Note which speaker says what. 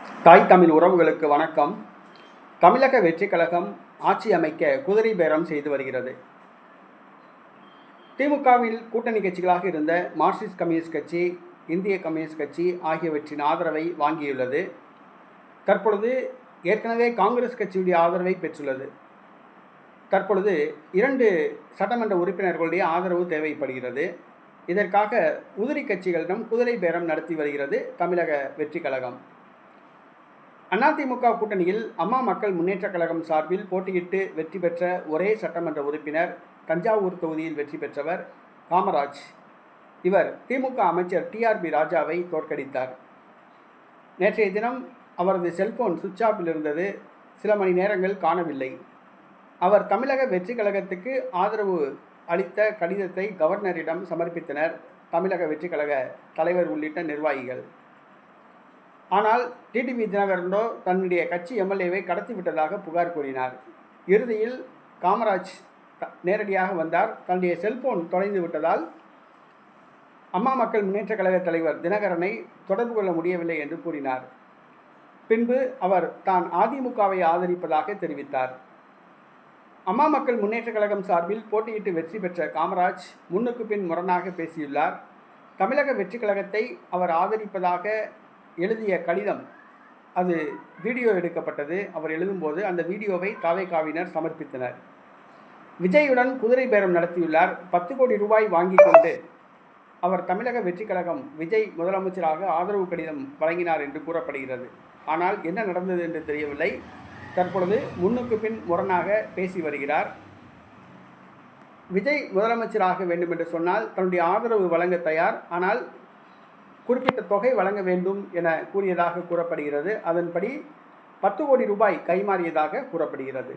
Speaker 1: தாய் தமிழ் உறவுகளுக்கு வணக்கம். தமிழக வெற்றிக் கழகம் ஆட்சி அமைக்க குதிரை பேரம் செய்து வருகிறது. திமுகவில் கூட்டணி கட்சிகளாக இருந்த மார்க்சிஸ்ட் கம்யூனிஸ்ட் கட்சி, இந்திய கம்யூனிஸ்ட் கட்சி ஆகியவற்றின் ஆதரவை வாங்கியுள்ளது. தற்பொழுது ஏற்கனவே காங்கிரஸ் கட்சியுடைய ஆதரவை பெற்றுள்ளது. தற்பொழுது 2 சட்டமன்ற உறுப்பினர்களுடைய ஆதரவு தேவைப்படுகிறது. இதற்காக உதிரி கட்சிகளிடம் குதிரை பேரம் நடத்தி வருகிறது தமிழக வெற்றிக் கழகம். அதிமுக கூட்டணியில் அம்மா மக்கள் முன்னேற்றக் கழகம் சார்பில் போட்டியிட்டு வெற்றி பெற்ற ஒரே சட்டமன்ற உறுப்பினர் தஞ்சாவூர் தொகுதியில் வெற்றி பெற்றவர் காமராஜ். இவர் திமுக அமைச்சர் டிஆர்பி ராஜாவை தோற்கடித்தார். நேற்றைய தினம் அவரது செல்போன் சுவிட்ச் ஆஃபில் இருந்தது. சில மணி நேரங்கள் காணவில்லை. அவர் தமிழக வெற்றிக் கழகத்துக்கு ஆதரவு அளித்த கடிதத்தை கவர்னரிடம் சமர்ப்பித்தனர் தமிழக வெற்றிக் கழக தலைவர் உள்ளிட்ட நிர்வாகிகள். ஆனால் டிடிவி தினகரனோ தன்னுடைய கட்சி எம்எல்ஏவை கடத்திவிட்டதாக புகார் கூறினார். இறுதியில் காமராஜ் நேரடியாக வந்தார். தன்னுடைய செல்போன் தொலைந்து விட்டதால் அம்மா மக்கள் முன்னேற்றக் கழக தலைவர் தினகரனை தொடர்பு கொள்ள முடியவில்லை என்று கூறினார். பின்பு அவர் தான் அதிமுகவை ஆதரிப்பதாக தெரிவித்தார். அம்மா மக்கள் முன்னேற்றக் கழகம் சார்பில் போட்டியிட்டு வெற்றி பெற்ற காமராஜ் முன்னுக்கு பின் முரணாக பேசியுள்ளார். தமிழக வெற்றிக் கழகத்தை அவர் ஆதரிப்பதாக எழுதிய கடிதம் அது வீடியோ எடுக்கப்பட்டது. அவர் எழுதும்போது அந்த வீடியோவை தாவேகாவினர் சமர்ப்பித்தனர். விஜயுடன் குதிரை பேரம் நடத்தியுள்ளார். 10 கோடி ரூபாய் வாங்கி கொண்டு அவர் தமிழக வெற்றிக் கழகம் விஜய் முதலமைச்சராக ஆதரவு கடிதம் வழங்கினார் என்று கூறப்படுகிறது. ஆனால் என்ன நடந்தது என்று தெரியவில்லை. தற்பொழுது முன்னுக்கு பின் முரணாக பேசி வருகிறார். விஜய் முதலமைச்சராக வேண்டும் என்று சொன்னால் தன்னுடைய ஆதரவு வழங்க தயார். ஆனால் குறிப்பிட்ட தொகை வழங்க வேண்டும் என கூறியதாக கூறப்படுகிறது. அதன்படி 10 கோடி ரூபாய் கைமாறியதாக கூறப்படுகிறது.